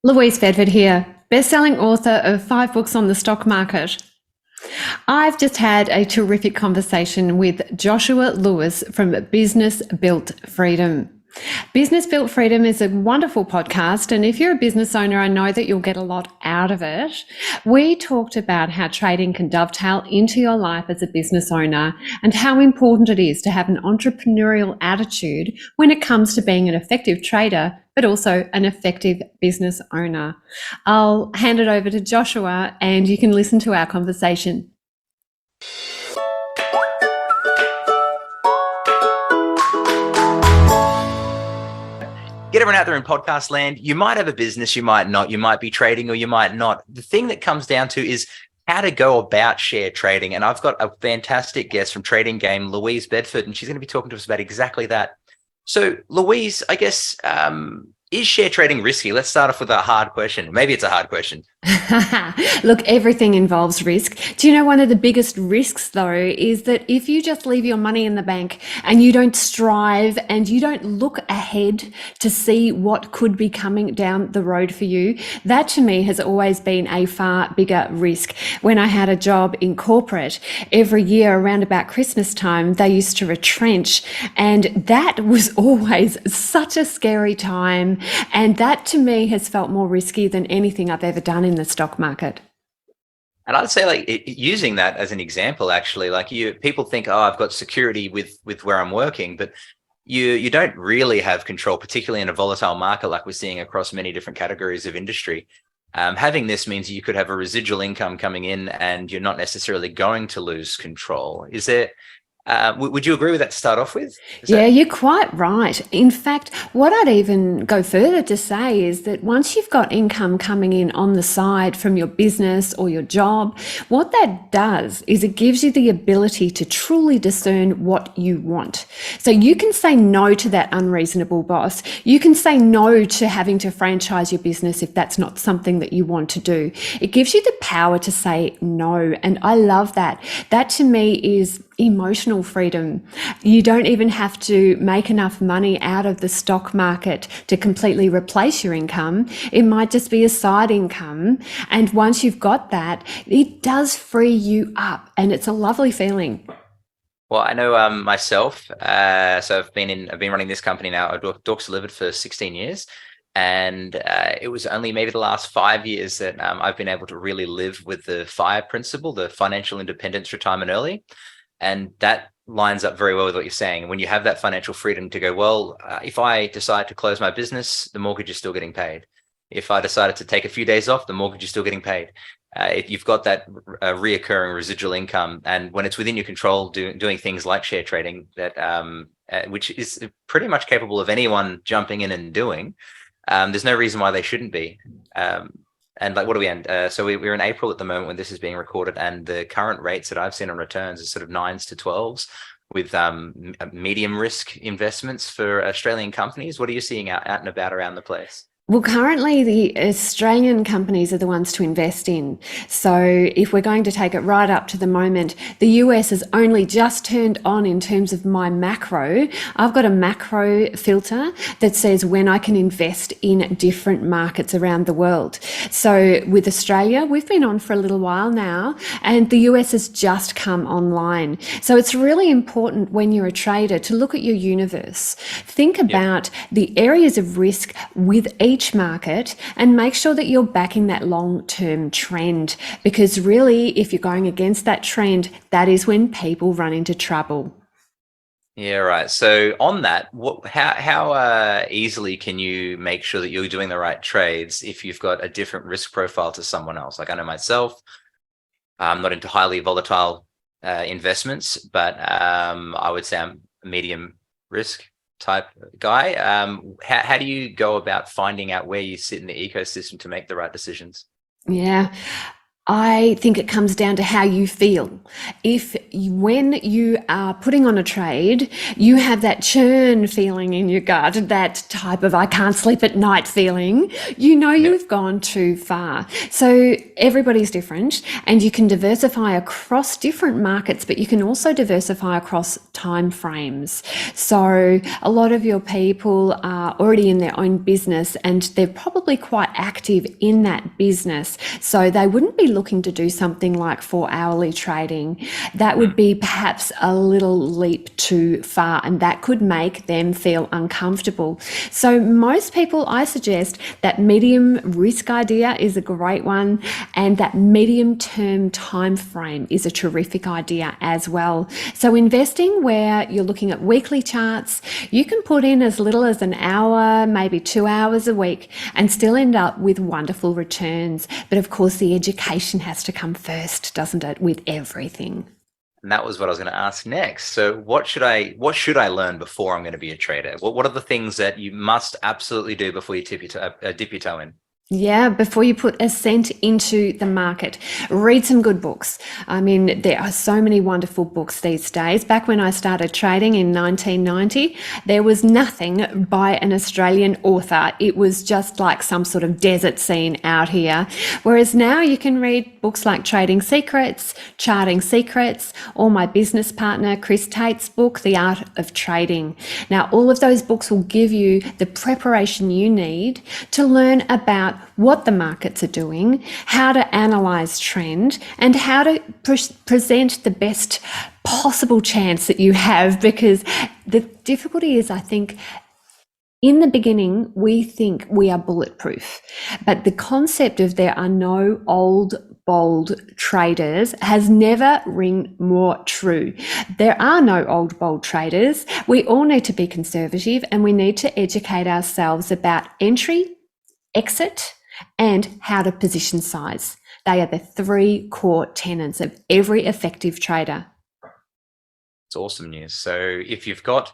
Louise Bedford here, best-selling author of 5 books on the stock market. I've just had a terrific conversation with Joshua Lewis from Business Built Freedom. Business Built Freedom is a wonderful podcast, and if you're a business owner, I know that you'll get a lot out of it. We talked about how trading can dovetail into your life as a business owner and how important it is to have an entrepreneurial attitude when it comes to being an effective trader, but also an effective business owner. I'll hand it over to Joshua and you can listen to our conversation. Get everyone out there in podcast land. You might have a business, you might not, you might be trading or you might not. The thing that comes down to is how to go about share trading. And I've got a fantastic guest from Trading Game, Louise Bedford, and she's going to be talking to us about exactly that. So Louise, I guess, is share trading risky? Let's start off with a hard question. Maybe it's a hard question. Look, everything involves risk. Do you know one of the biggest risks, though, is that if you just leave your money in the bank and you don't strive and you don't look ahead to see what could be coming down the road for you, that to me has always been a far bigger risk. When I had a job in corporate, every year around about Christmas time, they used to retrench, and that was always such a scary time. And that to me has felt more risky than anything I've ever done in the stock market. And I'd say, like, using that as an example, actually, like, people think, oh, I've got security with where I'm working, but you don't really have control, particularly in a volatile market like we're seeing across many different categories of industry. Having this means you could have a residual income coming in and you're not necessarily going to lose control. Is there, would you agree with that to start off with? Yeah, you're quite right. In fact, what I'd even go further to say is that once you've got income coming in on the side from your business or your job, what that does is it gives you the ability to truly discern what you want. So you can say no to that unreasonable boss. You can say no to having to franchise your business if that's not something that you want to do. It gives you the power to say no. And I love that. That to me is emotional freedom. You don't even have to make enough money out of the stock market to completely replace your income. It might just be a side income. And once you've got that, it does free you up. And it's a lovely feeling. Well, I know myself. So I've been running this company now, Dorks Delivered, for 16 years. And it was only maybe the last 5 years that I've been able to really live with the FIRE principle, the financial independence, retirement early. And that lines up very well with what you're saying. When you have that financial freedom to go, well, if I decide to close my business, the mortgage is still getting paid. If I decided to take a few days off, the mortgage is still getting paid. If you've got that reoccurring residual income, and when it's within your control, doing things like share trading, that which is pretty much capable of anyone jumping in and doing, there's no reason why they shouldn't be. And like, what are we in? So we're in April at the moment when this is being recorded, and the current rates that I've seen on returns are sort of 9s to 12s with medium risk investments for Australian companies. What are you seeing out and about around the place? Well, currently the Australian companies are the ones to invest in. So if we're going to take it right up to the moment, the US has only just turned on in terms of my macro. I've got a macro filter that says when I can invest in different markets around the world. So with Australia, we've been on for a little while now, and the US has just come online. So it's really important when you're a trader to look at your universe. Think about the areas of risk with each market and make sure that you're backing that long-term trend, because really, if you're going against that trend, that is when people run into trouble. Yeah, right. So on that, how easily can you make sure that you're doing the right trades if you've got a different risk profile to someone else? Like, I know myself, I'm not into highly volatile investments, but I would say I'm a medium risk type guy. How do you go about finding out where you sit in the ecosystem to make the right decisions? Yeah. I think it comes down to how you feel. When you are putting on a trade, you have that churn feeling in your gut, that type of I can't sleep at night feeling, you know Yeah. you've gone too far. So everybody's different, and you can diversify across different markets, but you can also diversify across time frames. So a lot of your people are already in their own business and they're probably quite active in that business. So they wouldn't be looking to do something like for hourly trading. That would Mm. be perhaps a little leap too far, and that could make them feel uncomfortable. So most people, I suggest that medium risk idea is a great one, and that medium term time frame is a terrific idea as well. So investing where you're looking at weekly charts, you can put in as little as an hour, maybe 2 hours a week, and still end up with wonderful returns. But of course, the education has to come first, doesn't it, with everything? And that was what I was going to ask next. So what should I learn before I'm going to be a trader? What are the things that you must absolutely do before you dip your toe in? Yeah, before you put a cent into the market, read some good books. I mean, there are so many wonderful books these days. Back when I started trading in 1990, there was nothing by an Australian author. It was just like some sort of desert scene out here. Whereas now you can read books like Trading Secrets, Charting Secrets, or my business partner Chris Tate's book, The Art of Trading. Now, all of those books will give you the preparation you need to learn about what the markets are doing, how to analyze trend, and how to present the best possible chance that you have. Because the difficulty is, I think, in the beginning, we think we are bulletproof, but the concept of there are no old, bold traders has never ring more true. There are no old, bold traders. We all need to be conservative, and we need to educate ourselves about entry, exit, and how to position size. They are the three core tenets of every effective trader. It's awesome news. So if you've got,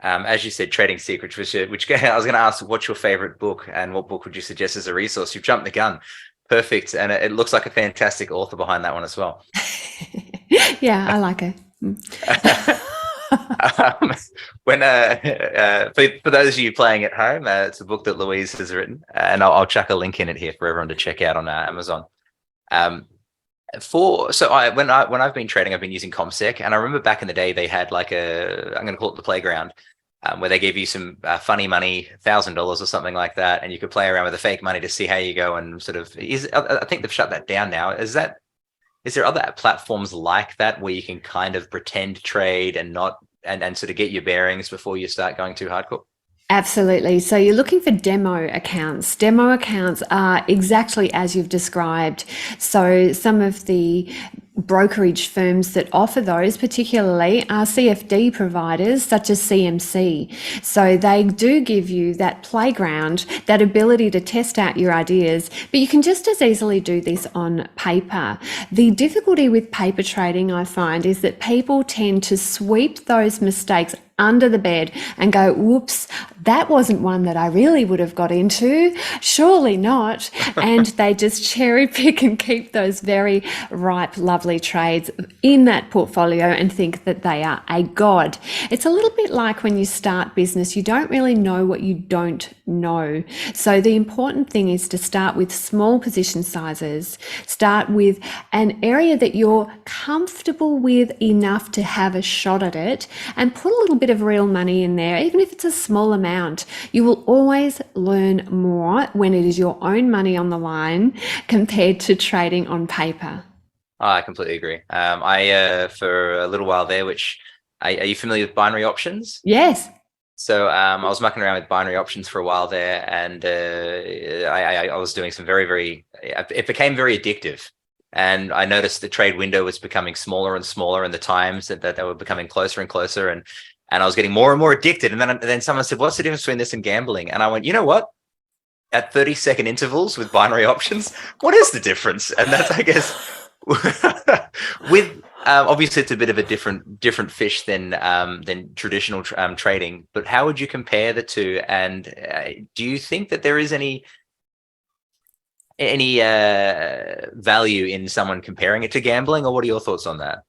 as you said, Trading Secrets, which I was going to ask, what's your favorite book and what book would you suggest as a resource? You've jumped the gun. Perfect. And it looks like a fantastic author behind that one as well. Yeah, I like it. um, for those of you playing at home, it's a book that Louise has written, and I'll chuck a link in it here for everyone to check out on Amazon. When I've been trading, I've been using ComSec, and I remember back in the day they had like I'm going to call it the playground, where they gave you some funny money, $1,000 or something like that, and you could play around with the fake money to see how you go. And sort of, I think they've shut that down now. Is there other platforms like that where you can kind of pretend trade and not and sort of get your bearings before you start going too hardcore? Absolutely. So you're looking for demo accounts. Demo accounts are exactly as you've described. So some of the brokerage firms that offer those particularly are CFD providers such as CMC. So they do give you that playground, that ability to test out your ideas, but you can just as easily do this on paper. The difficulty with paper trading, I find, is that people tend to sweep those mistakes under the bed and go, whoops, that wasn't one that I really would have got into. Surely not. And they just cherry pick and keep those very ripe, lovely trades in that portfolio and think that they are a god. It's a little bit like when you start business, you don't really know what you don't know. So the important thing is to start with small position sizes, start with an area that you're comfortable with enough to have a shot at it, and put a little bit of real money in there, even if it's a small amount. You will always learn more when it is your own money on the line compared to trading on paper. I completely agree. I for a little while there, are you familiar with binary options? Yes. So I was mucking around with binary options for a while there, and I was doing some it became very addictive. And I noticed the trade window was becoming smaller and smaller, and the times that they were becoming closer and closer, and I was getting more and more addicted. And then someone said, "What's the difference between this and gambling?" And I went, "You know what? At 30-second intervals with binary options, what is the difference?" And that's, I guess, with obviously it's a bit of a different fish than traditional trading. But how would you compare the two? And do you think that there is any any value in someone comparing it to gambling, or what are your thoughts on that?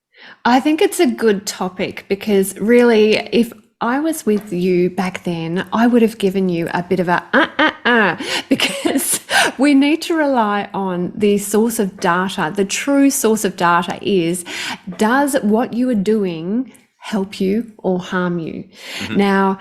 I think it's a good topic because really, if I was with you back then, I would have given you a bit of a because we need to rely on the source of data. The true source of data is, does what you are doing help you or harm you? Now,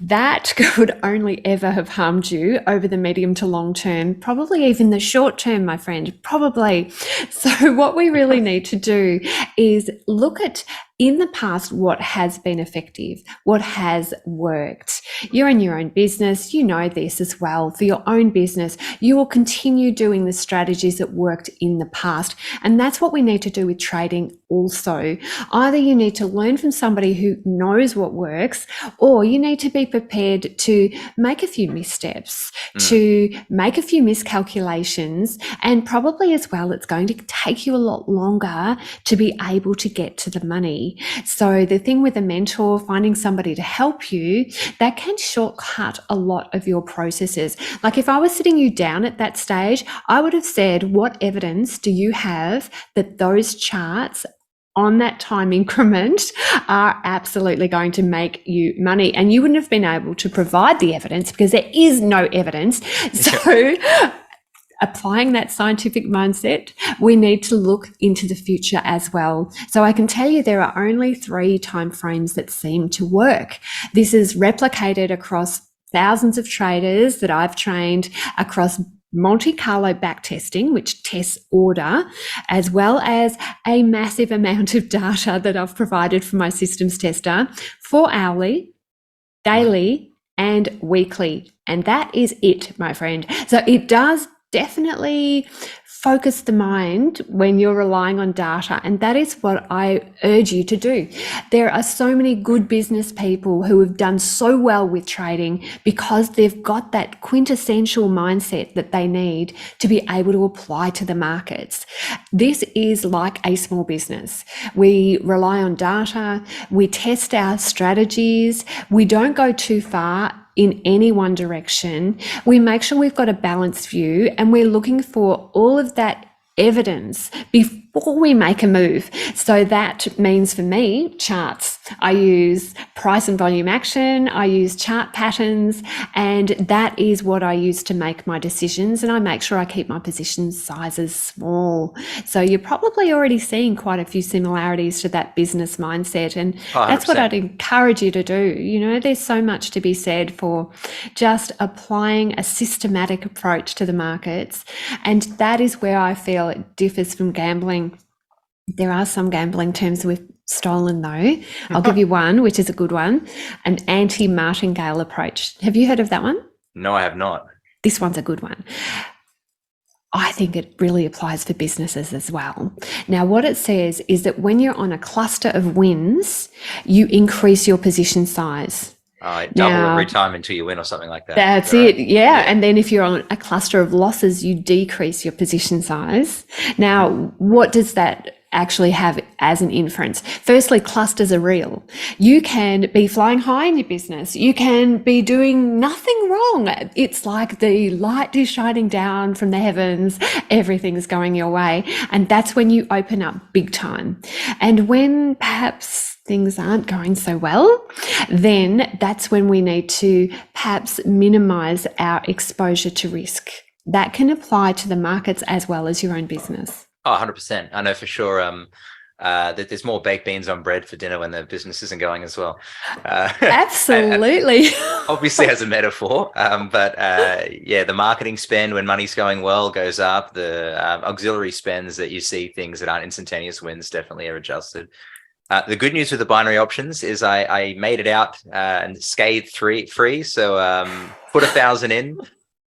that could only ever have harmed you over the medium to long term, probably even the short term, my friend, probably. So, what we really need to do is look at in the past what has been effective, what has worked. You're in your own business, you know this as well. For your own business, you will continue doing the strategies that worked in the past. And that's what we need to do with trading also. Either you need to learn from somebody who knows what works, or you need to be prepared to make a few missteps, to make a few miscalculations, and probably as well, it's going to take you a lot longer to be able to get to the money. So the thing with a mentor, finding somebody to help you, that can shortcut a lot of your processes. Like if I was sitting you down at that stage, I would have said, what evidence do you have that those charts on that time increment are absolutely going to make you money? And you wouldn't have been able to provide the evidence because there is no evidence. So applying that scientific mindset, we need to look into the future as well. So I can tell you there are only 3 timeframes that seem to work. This is replicated across thousands of traders that I've trained across Monte Carlo backtesting, which tests order, as well as a massive amount of data that I've provided for my systems tester for hourly, daily, and weekly. And that is it, my friend. So it does definitely focus the mind when you're relying on data. And that is what I urge you to do. There are so many good business people who have done so well with trading because they've got that quintessential mindset that they need to be able to apply to the markets. This is like a small business. We rely on data, we test our strategies, we don't go too far in any one direction. We make sure we've got a balanced view and we're looking for all of that evidence before we make a move. So that means for me, charts. I use price and volume action, I use chart patterns, and that is what I use to make my decisions. And I make sure I keep my position sizes small. So you're probably already seeing quite a few similarities to that business mindset. And that's what 100%. I'd encourage you to do. You know, there's so much to be said for just applying a systematic approach to the markets. And that is where I feel it differs from gambling. There are some gambling terms we've stolen though. I'll give you one, which is a good one, an anti-martingale approach. Have you heard of that one? No, I have not. This one's a good one. I think it really applies for businesses as well. Now, what it says is that when you're on a cluster of wins, you increase your position size. Double Now, every time until you win or something like that. That's Is that right? it. Yeah. And then if you're on a cluster of losses, you decrease your position size. Now, what does that actually have as an inference? Firstly, clusters are real. You can be flying high in your business. You can be doing nothing wrong. It's like the light is shining down from the heavens. Everything's going your way. And that's when you open up big time. And when perhaps things aren't going so well, then that's when we need to perhaps minimize our exposure to risk. That can apply to the markets as well as your own business. Oh, 100%. I know for sure that there's more baked beans on bread for dinner when the business isn't going as well. Absolutely. Obviously as a metaphor, but yeah, the marketing spend when money's going well goes up. The auxiliary spends that you see things that aren't instantaneous wins definitely are adjusted. The good news with the binary options is I made it out and scathed free. So put 1,000 in,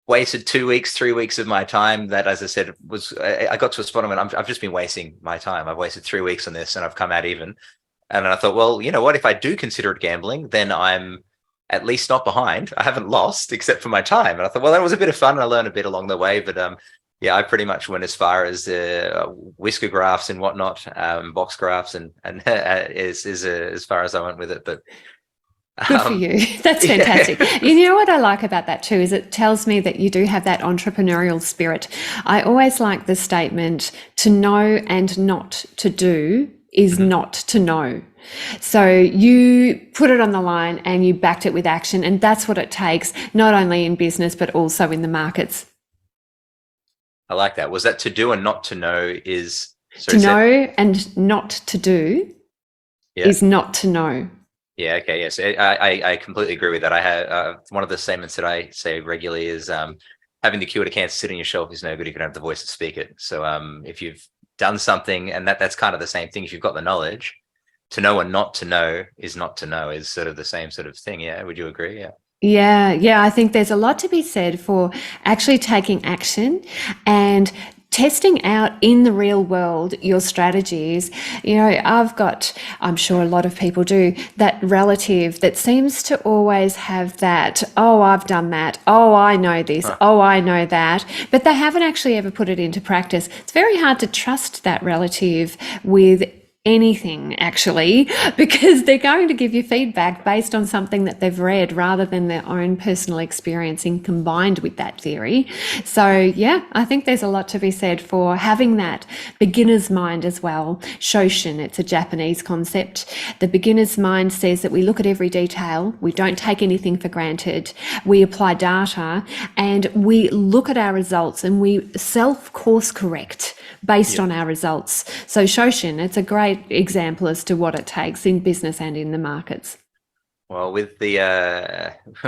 wasted 2 weeks, 3 weeks of my time. That, as I said, I got to a spot when I've just been wasting my time. I've wasted 3 weeks on this and I've come out even. And then I thought, well, you know what? If I do consider it gambling, then I'm at least not behind. I haven't lost except for my time. And I thought, well, that was a bit of fun. And I learned a bit along the way. But yeah, I pretty much went as far as whisker graphs and whatnot, box graphs, and is as far as I went with it. But Good for Um, you. That's yeah. fantastic. You know what I like about that too is it tells me that you do have that entrepreneurial spirit. I always like the statement to know and not to do is Mhm. not to know. So you put it on the line and you backed it with action. And that's what it takes, not only in business, but also in the markets. I like that. Was that to do and not to know is, To sorry, said, know and not to do yeah. is not to know. Yeah. Okay. Yes. I completely agree with that. I have one of the statements that I say regularly is having the cure to cancer sit on your shelf is no good if you don't have the voice to speak it. So if you've done something, and that's kind of the same thing. If you've got the knowledge, to know and not to know is not to know is sort of the same sort of thing. Yeah. Would you agree? Yeah. Yeah, yeah, I think there's a lot to be said for actually taking action and testing out in the real world your strategies. You know, I'm sure a lot of people do, that relative that seems to always have that, oh, I've done that, oh, I know this, Huh. oh, I know that, but they haven't actually ever put it into practice. It's very hard to trust that relative with anything actually, because they're going to give you feedback based on something that they've read rather than their own personal experiencing combined with that theory. So yeah, I think there's a lot to be said for having that beginner's mind as well. Shoshin, it's a Japanese concept. The beginner's mind says that we look at every detail, we don't take anything for granted, we apply data, and we look at our results and we self course correct based Yeah. on our results. So Shoshin, it's a great example as to what it takes in business and in the markets. Well, with the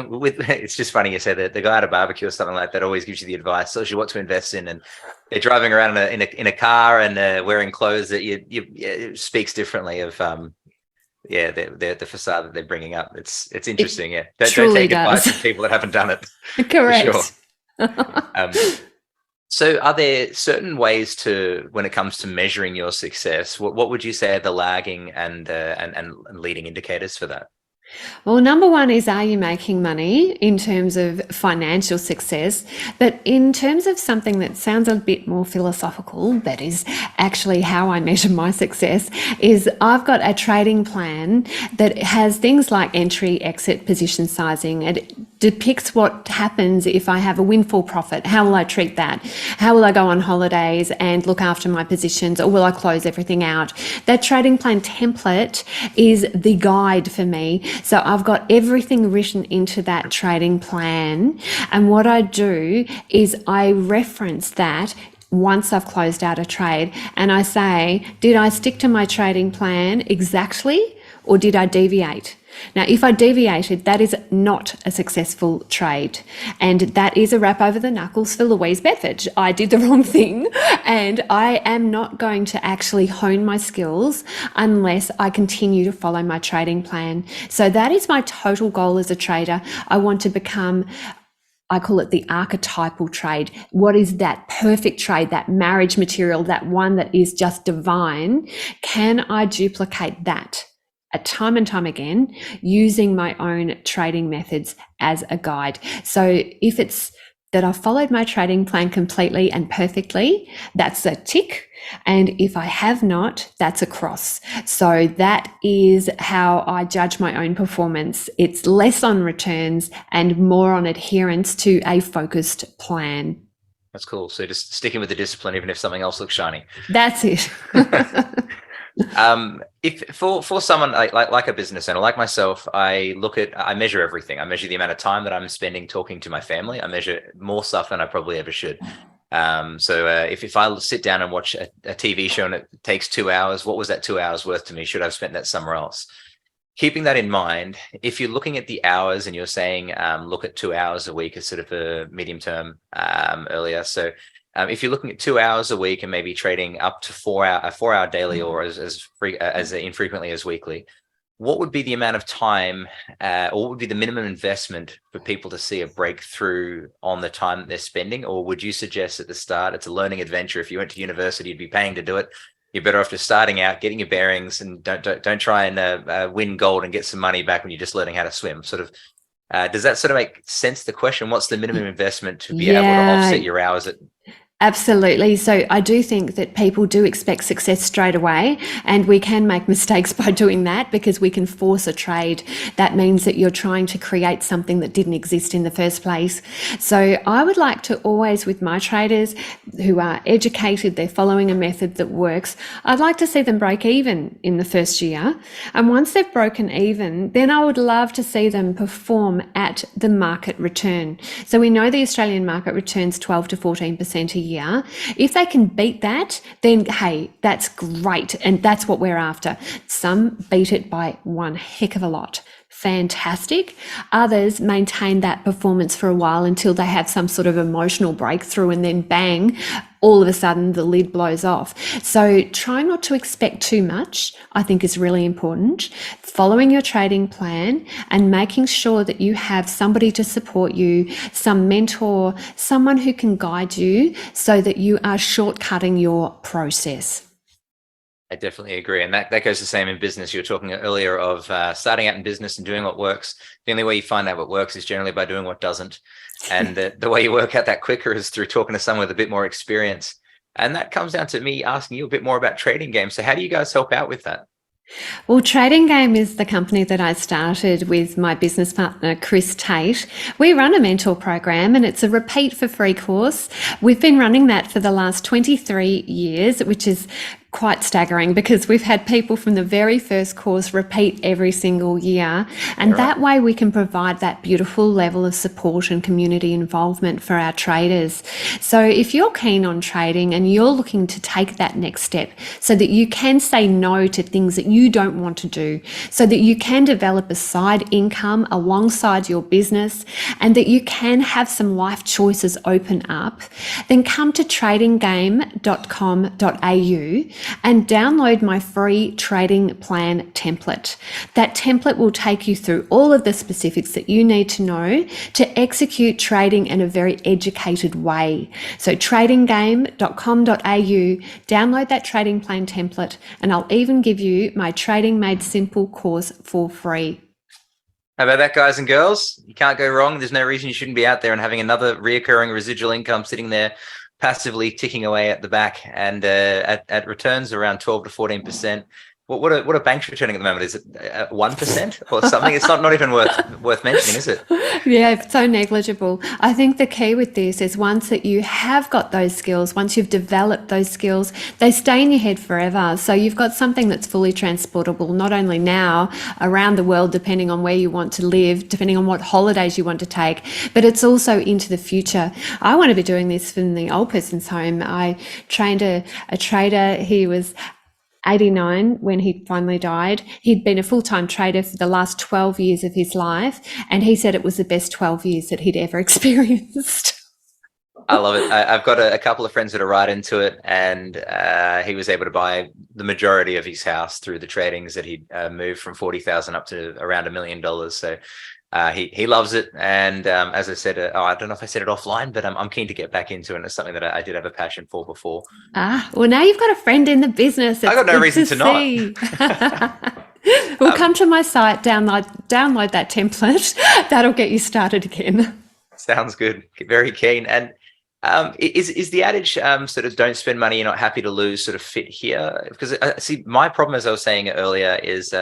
with it's just funny you say that the guy at a barbecue or something like that always gives you the advice, tells you what to invest in, and they're driving around in a car and wearing clothes that it speaks differently of yeah, the facade that they're bringing up. It's It interesting. Yeah, don't truly take advice does. from people that haven't done it for sure. Correct. Um, so, are there certain ways to, when it comes to measuring your success? What would you say are the lagging and leading indicators for that? Well, number one is, are you making money in terms of financial success? But in terms of something that sounds a bit more philosophical, that is actually how I measure my success, is I've got a trading plan that has things like entry, exit, position sizing. It depicts what happens if I have a windfall profit. How will I treat that? How will I go on holidays and look after my positions, or will I close everything out? That trading plan template is the guide for me. So I've got everything written into that trading plan. And what I do is I reference that once I've closed out a trade and I say, did I stick to my trading plan exactly, or did I deviate? Now, if I deviated, that is not a successful trade. And that is a rap over the knuckles for Louise Bedford. I did the wrong thing, and I am not going to actually hone my skills unless I continue to follow my trading plan. So that is my total goal as a trader. I want to become, I call it the archetypal trade. What is that perfect trade, that marriage material, that one that is just divine? Can I duplicate that time and time again using my own trading methods as a guide? So if it's that I've followed my trading plan completely and perfectly, that's a tick. And if I have not, that's a cross. So that is how I judge my own performance. It's less on returns and more on adherence to a focused plan. That's cool. So just sticking with the discipline, even if something else looks shiny. That's it. If for someone like a business owner like myself, I measure everything. I measure the amount of time that I'm spending talking to my family. I measure more stuff than I probably ever should. So if I sit down and watch a TV show and it takes 2 hours, what was that 2 hours worth to me? Should I have spent that somewhere else? Keeping that in mind, if you're looking at the hours and you're saying look at 2 hours a week as sort of a medium term earlier. So if you're looking at 2 hours a week and maybe trading up to a 4 hour daily, or as infrequently as weekly, what would be the amount of time or what would be the minimum investment for people to see a breakthrough on the time that they're spending? Or would you suggest at the start it's a learning adventure? If you went to university, you'd be paying to do it. You're better off just starting out, getting your bearings, and don't try and win gold and get some money back when you're just learning how to swim. Sort of, does that sort of make sense? The question: what's the minimum investment to be able to Yeah, offset your hours at? Absolutely. So I do think that people do expect success straight away, and we can make mistakes by doing that because we can force a trade. That means that you're trying to create something that didn't exist in the first place. So I would like to always, with my traders who are educated, they're following a method that works, I'd like to see them break even in the first year. And once they've broken even, then I would love to see them perform at the market return. So we know the Australian market returns 12 to 14% a year. If they can beat that, then hey, that's great. And that's what we're after. Some beat it by one heck of a lot. Fantastic. Others maintain that performance for a while until they have some sort of emotional breakthrough, and then bang, all of a sudden the lid blows off. So try not to expect too much, I think, is really important. Following your trading plan and making sure that you have somebody to support you, some mentor, someone who can guide you so that you are shortcutting your process. I definitely agree. And that goes the same in business. You were talking earlier of starting out in business and doing what works. The only way you find out what works is generally by doing what doesn't. And the way you work out that quicker is through talking to someone with a bit more experience. And that comes down to me asking you a bit more about Trading Game. So how do you guys help out with that? Well, Trading Game is the company that I started with my business partner, Chris Tate. We run a mentor program, and it's a repeat for free course. We've been running that for the last 23 years, which is quite staggering because we've had people from the very first course repeat every single year. And that way we can provide that beautiful level of support and community involvement for our traders. So if you're keen on trading and you're looking to take that next step so that you can say no to things that you don't want to do, so that you can develop a side income alongside your business, and that you can have some life choices open up, then come to tradinggame.com.au and download my free trading plan template. That template will take you through all of the specifics that you need to know to execute trading in a very educated way. So tradinggame.com.au, download that trading plan template, and I'll even give you my Trading Made Simple course for free. How about that, guys and girls? You can't go wrong. There's no reason you shouldn't be out there and having another reoccurring residual income sitting there passively ticking away at the back, and at returns around 12 to 14%. What are banks returning at the moment? Is it 1% or something? It's not even worth mentioning, is it? Yeah, it's so negligible. I think the key with this is once that you have got those skills, once you've developed those skills, they stay in your head forever. So you've got something that's fully transportable, not only now around the world, depending on where you want to live, depending on what holidays you want to take, but it's also into the future. I want to be doing this from the old person's home. I trained a trader. He was 89 when he finally died. He'd been a full-time trader for the last 12 years of his life, and he said it was the best 12 years that he'd ever experienced. I love it. I've got a couple of friends that are right into it, and he was able to buy the majority of his house through the tradings that he'd moved from 40,000 up to around $1 million. So he loves it. And as I said, I don't know if I said it offline, but I'm keen to get back into it. And it's something that I did have a passion for before. Well, now you've got a friend in the business. I got no reason to not. Well, come to my site, download that template. That'll get you started again. Sounds good. Very keen. And is the adage sort of don't spend money you're not happy to lose sort of fit here? Because see, my problem, as I was saying earlier, is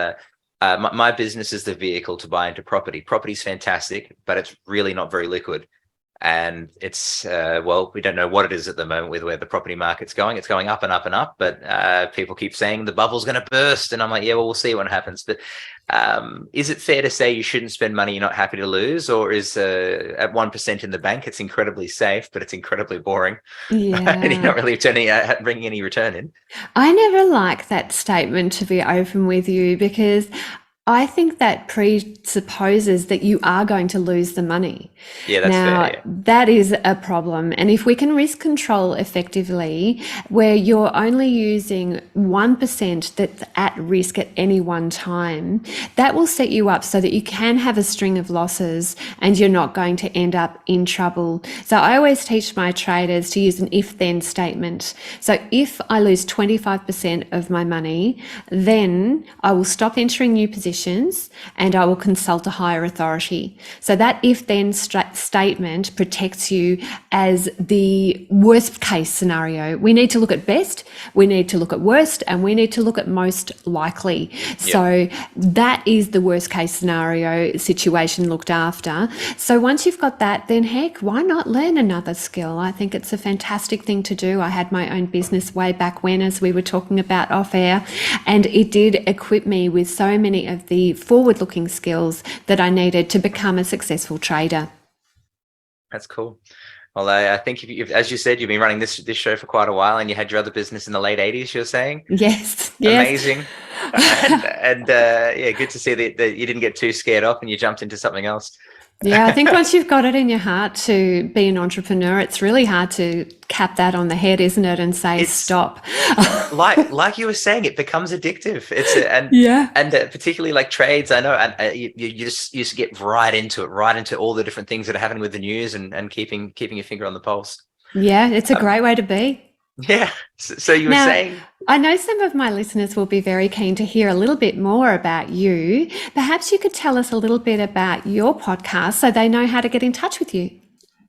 my business is the vehicle to buy into property. Property's fantastic, but it's really not very liquid. And it's, well, we don't know what it is at the moment with where the property market's going. It's going up and up and up, but people keep saying the bubble's going to burst. And I'm like, yeah, well, we'll see what happens. But is it fair to say you shouldn't spend money you're not happy to lose? Or is at 1% in the bank, it's incredibly safe, but it's incredibly boring? Yeah. And you're not really bringing any return in? I never like that statement, to be open with you, because I think that presupposes that you are going to lose the money. Yeah, that's now, fair. Yeah. That is a problem. And if we can risk control effectively, where you're only using 1% that's at risk at any one time, that will set you up so that you can have a string of losses and you're not going to end up in trouble. So I always teach my traders to use an if-then statement. So if I lose 25% of my money, then I will stop entering new positions conditions and I will consult a higher authority. So that if then statement protects you as the worst case scenario. We need to look at best, we need to look at worst, and we need to look at most likely. Yep. So that is the worst case scenario situation looked after. So once you've got that, then heck, why not learn another skill? I think it's a fantastic thing to do. I had my own business way back when, as we were talking about off air, and it did equip me with so many of the forward-looking skills that I needed to become a successful trader. That's cool. Well, I think, as you said, you've been running this show for quite a while, and you had your other business in the late 80s, you're saying? Yes. Amazing. and yeah, good to see that you didn't get too scared off and you jumped into something else. Yeah, I think once you've got it in your heart to be an entrepreneur, it's really hard to cap that on the head, isn't it? And say, stop. like you were saying, it becomes addictive. And particularly like trades, I know, and you just get right into all the different things that are happening with the news and keeping your finger on the pulse. Yeah, it's a great way to be. Yeah. So you were saying. I know some of my listeners will be very keen to hear a little bit more about you. Perhaps you could tell us a little bit about your podcast so they know how to get in touch with you.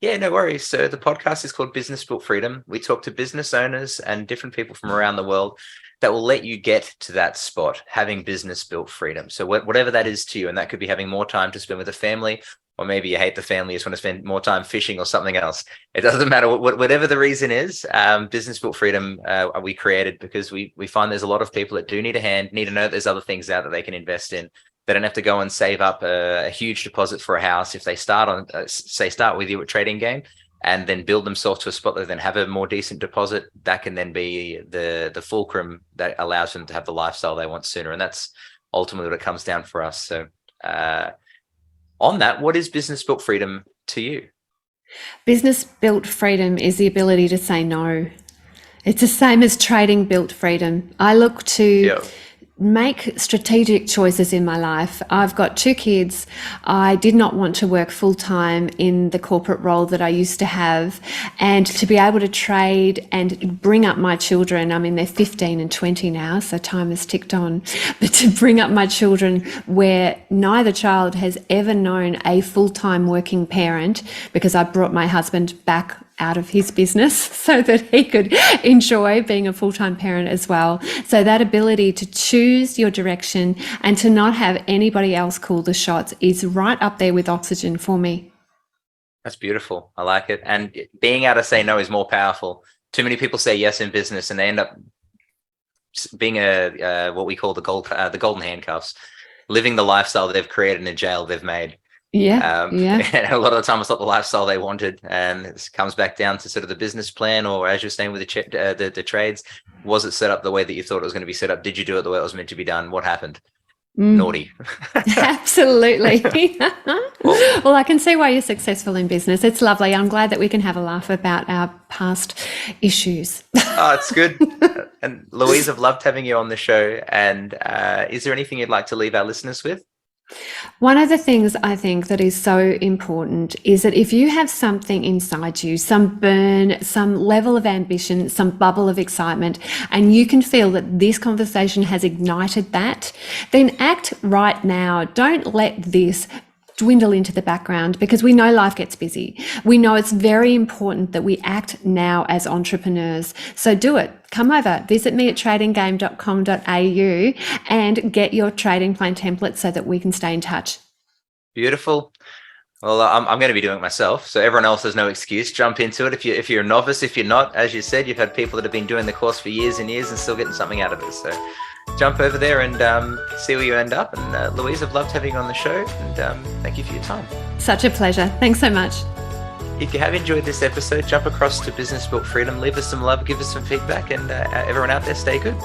Yeah, no worries. So the podcast is called Business Built Freedom. We talk to business owners and different people from around the world that will let you get to that spot, having business built freedom. So whatever that is to you, and that could be having more time to spend with a family, or maybe you hate the family, you just want to spend more time fishing or something else. It doesn't matter whatever the reason is. Business Built Freedom we created because we find there's a lot of people that do need a hand, need to know there's other things out that they can invest in. They don't have to go and save up a huge deposit for a house. If they start with you at Trading Game and then build themselves to a spot that then have a more decent deposit, that can then be the fulcrum that allows them to have the lifestyle they want sooner. And that's ultimately what it comes down for us. So on that, what is Business Built Freedom to you? Business Built Freedom is the ability to say no. It's the same as trading built freedom. I look to make strategic choices in my life. I've got 2 kids. I did not want to work full time in the corporate role that I used to have, and to be able to trade and bring up my children. I mean, they're 15 and 20 now, so time has ticked on, but to bring up my children where neither child has ever known a full-time working parent, because I brought my husband back out of his business so that he could enjoy being a full-time parent as well. So that ability to choose your direction and to not have anybody else call the shots is right up there with oxygen for me. That's beautiful. I like it. And being able to say no is more powerful. Too many people say yes in business and they end up being what we call the golden handcuffs, living the lifestyle they've created in a jail they've made. And a lot of the time it's not the lifestyle they wanted, and it comes back down to sort of the business plan, or as you're saying with the trades, was it set up the way that you thought it was going to be set up? Did you do it the way it was meant to be done? What happened? Naughty. Absolutely. Well, I can see why you're successful in business. It's lovely. I'm glad that we can have a laugh about our past issues. Oh, it's good. And Louise, I've loved having you on the show. And is there anything you'd like to leave our listeners with? One of the things I think that is so important is that if you have something inside you, some burn, some level of ambition, some bubble of excitement, and you can feel that this conversation has ignited that, then act right now. Don't let this dwindle into the background, because we know life gets busy. We know it's very important that we act now as entrepreneurs. So do it. Come over, visit me at tradinggame.com.au and get your trading plan template so that we can stay in touch. Beautiful. Well, I'm going to be doing it myself, so everyone else has no excuse. Jump into it. If you're a novice, if you're not, as you said, you've had people that have been doing the course for years and years and still getting something out of it. So jump over there and see where you end up. And Louise, I've loved having you on the show, and thank you for your time. Such a pleasure. Thanks so much. If you have enjoyed this episode, jump across to Business Built Freedom, leave us some love, give us some feedback, and everyone out there, stay good.